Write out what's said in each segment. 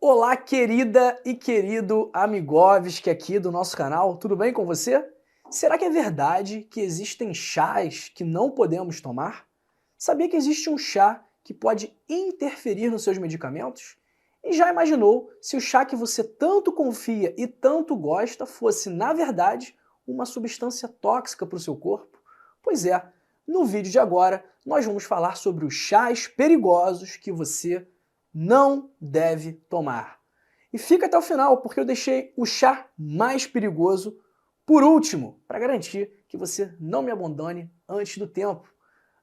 Olá, querida e querido Amigovski aqui do nosso canal, tudo bem com você? Será que é verdade que existem chás que não podemos tomar? Sabia que existe um chá que pode interferir nos seus medicamentos? E já imaginou se o chá que você tanto confia e tanto gosta fosse, na verdade, uma substância tóxica para o seu corpo? Pois é, no vídeo de agora nós vamos falar sobre os chás perigosos que você não deve tomar. E fica até o final, porque eu deixei o chá mais perigoso por último, para garantir que você não me abandone antes do tempo.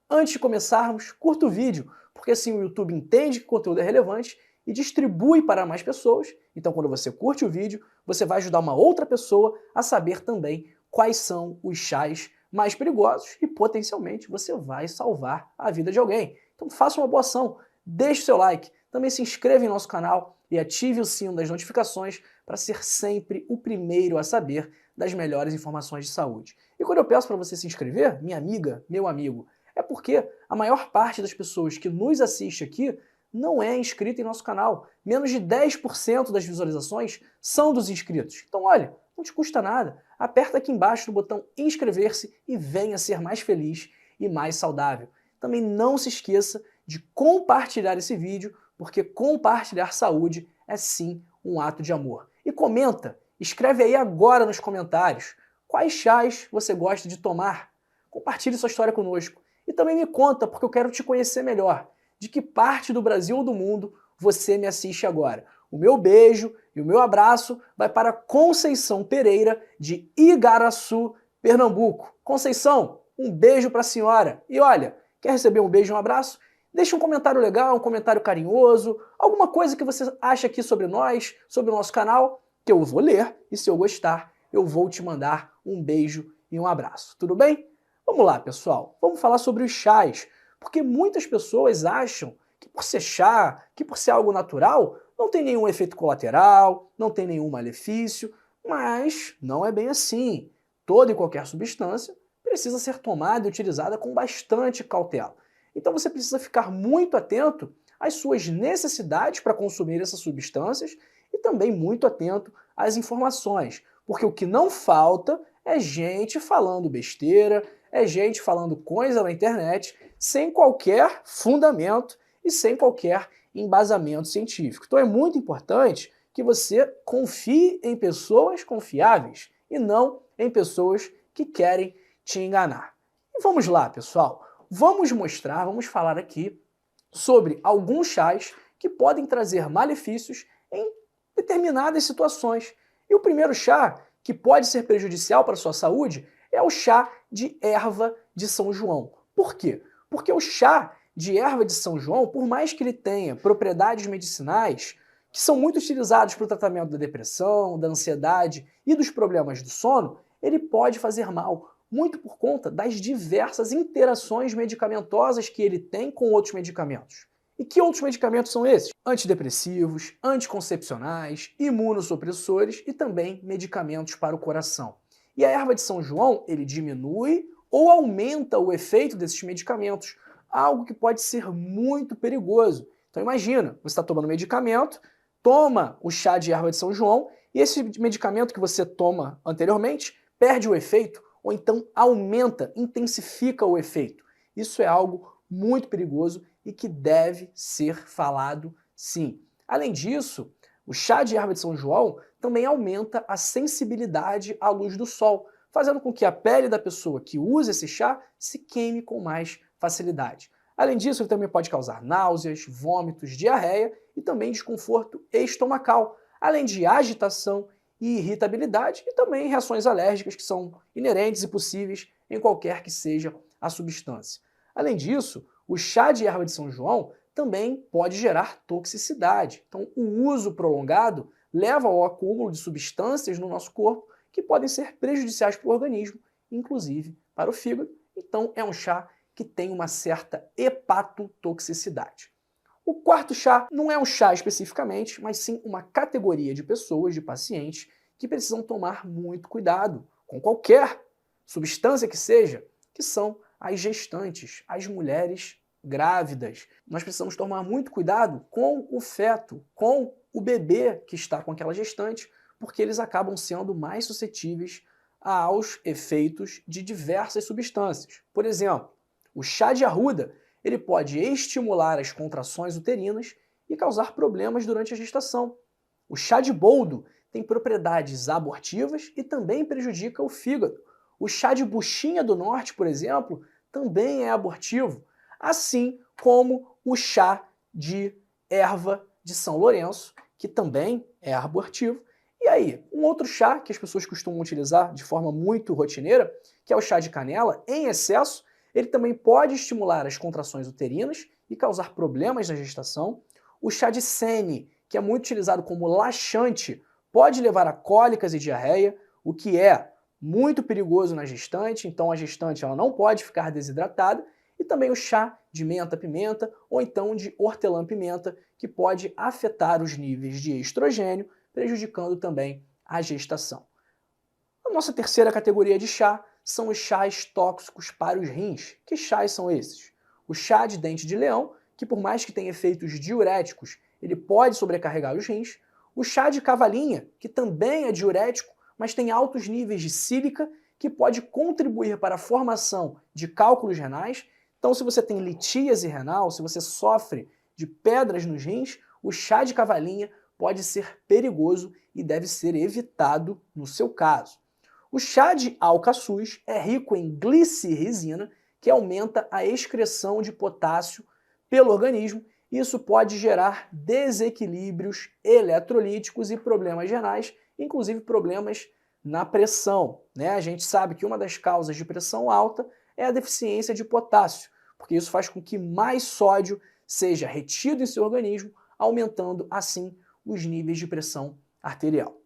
Antes de começarmos, curta o vídeo, porque assim o YouTube entende que o conteúdo é relevante e distribui para mais pessoas. Então quando você curte o vídeo, você vai ajudar uma outra pessoa a saber também quais são os chás mais perigosos e potencialmente você vai salvar a vida de alguém. Então faça uma boa ação, deixe o seu like, também se inscreva em nosso canal e ative o sino das notificações para ser sempre o primeiro a saber das melhores informações de saúde. E quando eu peço para você se inscrever, minha amiga, meu amigo, é porque a maior parte das pessoas que nos assiste aqui não é inscrita em nosso canal. Menos de 10% das visualizações são dos inscritos. Então olha, não te custa nada. Aperta aqui embaixo no botão inscrever-se e venha ser mais feliz e mais saudável. Também não se esqueça de compartilhar esse vídeo, porque compartilhar saúde é sim um ato de amor. E comenta, escreve aí agora nos comentários quais chás você gosta de tomar. Compartilhe sua história conosco. E também me conta, porque eu quero te conhecer melhor, de que parte do Brasil ou do mundo você me assiste agora. O meu beijo e o meu abraço vai para Conceição Pereira, de Igaraçu, Pernambuco. Conceição, um beijo para a senhora. E olha, quer receber um beijo e um abraço? Deixe um comentário legal, um comentário carinhoso, alguma coisa que você acha aqui sobre nós, sobre o nosso canal, que eu vou ler e se eu gostar, eu vou te mandar um beijo e um abraço. Tudo bem? Vamos lá, pessoal. Vamos falar sobre os chás, porque muitas pessoas acham que por ser chá, que por ser algo natural, não tem nenhum efeito colateral, não tem nenhum malefício, mas não é bem assim. Toda e qualquer substância precisa ser tomada e utilizada com bastante cautela. Então você precisa ficar muito atento às suas necessidades para consumir essas substâncias e também muito atento às informações, porque o que não falta é gente falando besteira, é gente falando coisa na internet sem qualquer fundamento e sem qualquer embasamento científico. Então é muito importante que você confie em pessoas confiáveis e não em pessoas que querem te enganar. E vamos lá, pessoal. Vamos falar aqui sobre alguns chás que podem trazer malefícios em determinadas situações. E o primeiro chá, que pode ser prejudicial para a sua saúde, é o chá de erva de São João. Por quê? Porque o chá de erva de São João, por mais que ele tenha propriedades medicinais, que são muito utilizados para o tratamento da depressão, da ansiedade e dos problemas do sono, ele pode fazer mal, muito por conta das diversas interações medicamentosas que ele tem com outros medicamentos. E que outros medicamentos são esses? Antidepressivos, anticoncepcionais, imunossupressores e também medicamentos para o coração. E a erva de São João, ele diminui ou aumenta o efeito desses medicamentos, algo que pode ser muito perigoso. Então imagina, você está tomando medicamento, toma o chá de erva de São João e esse medicamento que você toma anteriormente perde o efeito ou então aumenta, intensifica o efeito. Isso é algo muito perigoso e que deve ser falado sim. Além disso, o chá de erva de São João também aumenta a sensibilidade à luz do sol, fazendo com que a pele da pessoa que usa esse chá se queime com mais facilidade. Além disso, ele também pode causar náuseas, vômitos, diarreia e também desconforto estomacal, além de agitação e irritabilidade e também reações alérgicas que são inerentes e possíveis em qualquer que seja a substância. Além disso, o chá de erva de São João também pode gerar toxicidade. Então, o uso prolongado leva ao acúmulo de substâncias no nosso corpo que podem ser prejudiciais para o organismo, inclusive para o fígado. Então, é um chá que tem uma certa hepatotoxicidade. O quarto chá não é um chá especificamente, mas sim uma categoria de pessoas, de pacientes, que precisam tomar muito cuidado com qualquer substância que seja, que são as gestantes, as mulheres grávidas. Nós precisamos tomar muito cuidado com o feto, com o bebê que está com aquela gestante, porque eles acabam sendo mais suscetíveis aos efeitos de diversas substâncias. Por exemplo, o chá de arruda, ele pode estimular as contrações uterinas e causar problemas durante a gestação. O chá de boldo tem propriedades abortivas e também prejudica o fígado. O chá de buchinha do norte, por exemplo, também é abortivo, assim como o chá de erva de São Lourenço, que também é abortivo. E aí, um outro chá que as pessoas costumam utilizar de forma muito rotineira, que é o chá de canela, em excesso, ele também pode estimular as contrações uterinas e causar problemas na gestação. O chá de sene, que é muito utilizado como laxante, pode levar a cólicas e diarreia, o que é muito perigoso na gestante, então a gestante ela não pode ficar desidratada. E também o chá de menta-pimenta ou então de hortelã-pimenta, que pode afetar os níveis de estrogênio, prejudicando também a gestação. A nossa terceira categoria de chá são os chás tóxicos para os rins. Que chás são esses? O chá de dente de leão, que por mais que tenha efeitos diuréticos, ele pode sobrecarregar os rins. O chá de cavalinha, que também é diurético, mas tem altos níveis de sílica, que pode contribuir para a formação de cálculos renais. Então, se você tem litíase renal, se você sofre de pedras nos rins, o chá de cavalinha pode ser perigoso e deve ser evitado no seu caso. O chá de alcaçuz é rico em glicerrisina, que aumenta a excreção de potássio pelo organismo, e isso pode gerar desequilíbrios eletrolíticos e problemas renais, inclusive problemas na pressão, né? A gente sabe que uma das causas de pressão alta é a deficiência de potássio, porque isso faz com que mais sódio seja retido em seu organismo, aumentando assim os níveis de pressão arterial.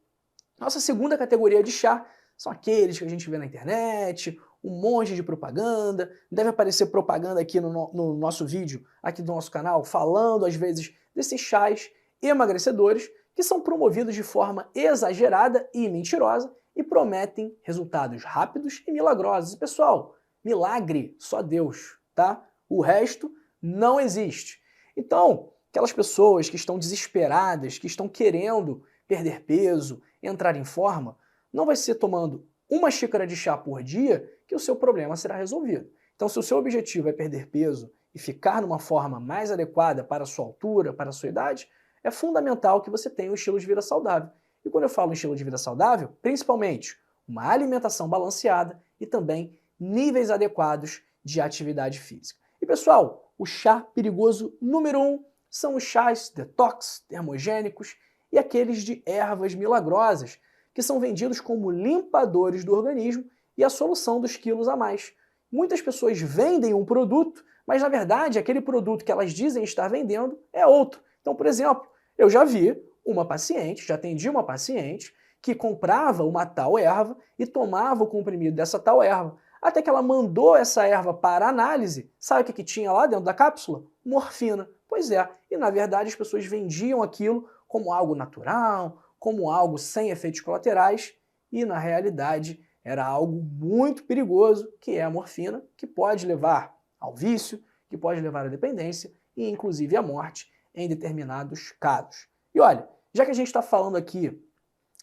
Nossa segunda categoria de chá são aqueles que a gente vê na internet, um monte de propaganda, deve aparecer propaganda aqui no nosso vídeo, aqui do nosso canal, falando às vezes desses chás emagrecedores que são promovidos de forma exagerada e mentirosa e prometem resultados rápidos e milagrosos. E pessoal, milagre só Deus, tá? O resto não existe. Então, aquelas pessoas que estão desesperadas, que estão querendo perder peso, entrar em forma, não vai ser tomando uma xícara de chá por dia que o seu problema será resolvido. Então, se o seu objetivo é perder peso e ficar numa forma mais adequada para a sua altura, para a sua idade, é fundamental que você tenha um estilo de vida saudável. E quando eu falo em estilo de vida saudável, principalmente uma alimentação balanceada e também níveis adequados de atividade física. E pessoal, o chá perigoso número 1 são os chás detox, termogênicos e aqueles de ervas milagrosas, que são vendidos como limpadores do organismo e a solução dos quilos a mais. Muitas pessoas vendem um produto, mas na verdade aquele produto que elas dizem estar vendendo é outro. Então, por exemplo, eu já vi uma paciente, já atendi uma paciente, que comprava uma tal erva e tomava o comprimido dessa tal erva. Até que ela mandou essa erva para análise. Sabe o que tinha lá dentro da cápsula? Morfina. Pois é, e na verdade as pessoas vendiam aquilo como algo natural, como algo sem efeitos colaterais, e na realidade era algo muito perigoso, que é a morfina, que pode levar ao vício, que pode levar à dependência e inclusive à morte em determinados casos. E olha, já que a gente está falando aqui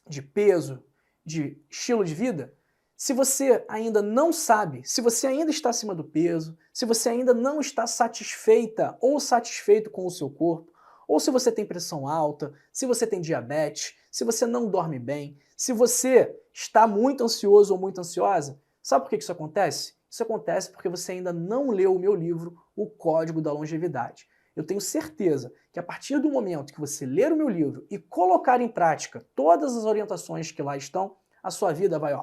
de peso, de estilo de vida, se você ainda não sabe, se você ainda está acima do peso, se você ainda não está satisfeita ou satisfeito com o seu corpo, ou se você tem pressão alta, se você tem diabetes, se você não dorme bem, se você está muito ansioso ou muito ansiosa, sabe por que isso acontece? Isso acontece porque você ainda não leu o meu livro, O Código da Longevidade. Eu tenho certeza que a partir do momento que você ler o meu livro e colocar em prática todas as orientações que lá estão, a sua vida vai,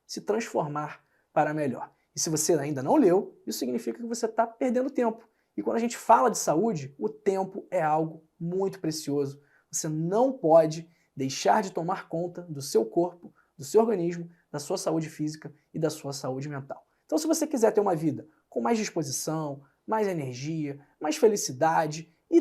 se transformar para melhor. E se você ainda não leu, isso significa que você está perdendo tempo. E quando a gente fala de saúde, o tempo é algo muito precioso. Você não pode deixar de tomar conta do seu corpo, do seu organismo, da sua saúde física e da sua saúde mental. Então, se você quiser ter uma vida com mais disposição, mais energia, mais felicidade e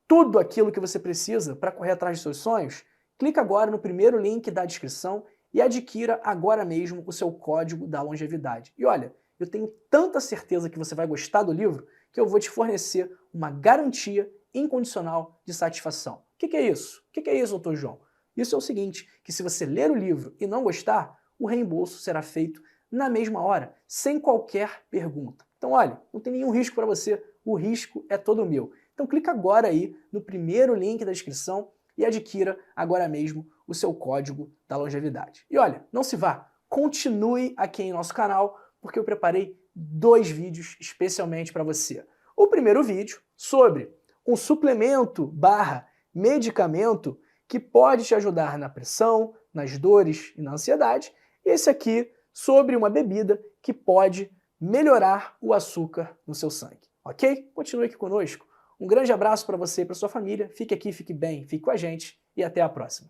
tudo aquilo que você precisa para correr atrás dos seus sonhos, clica agora no primeiro link da descrição e adquira agora mesmo o seu Código da Longevidade. E olha, eu tenho tanta certeza que você vai gostar do livro que eu vou te fornecer uma garantia incondicional de satisfação. O que é isso? O que é isso, doutor João? Isso é o seguinte, que se você ler o livro e não gostar, o reembolso será feito na mesma hora, sem qualquer pergunta. Então, olha, não tem nenhum risco para você, o risco é todo meu. Então clica agora aí no primeiro link da descrição e adquira agora mesmo o seu código da longevidade. E olha, não se vá, continue aqui em nosso canal, porque eu preparei 2 vídeos especialmente para você. O primeiro vídeo sobre um suplemento barra medicamento que pode te ajudar na pressão, nas dores e na ansiedade. E esse aqui sobre uma bebida que pode melhorar o açúcar no seu sangue. Ok? Continue aqui conosco. Um grande abraço para você e para sua família. Fique aqui, fique bem, fique com a gente e até a próxima.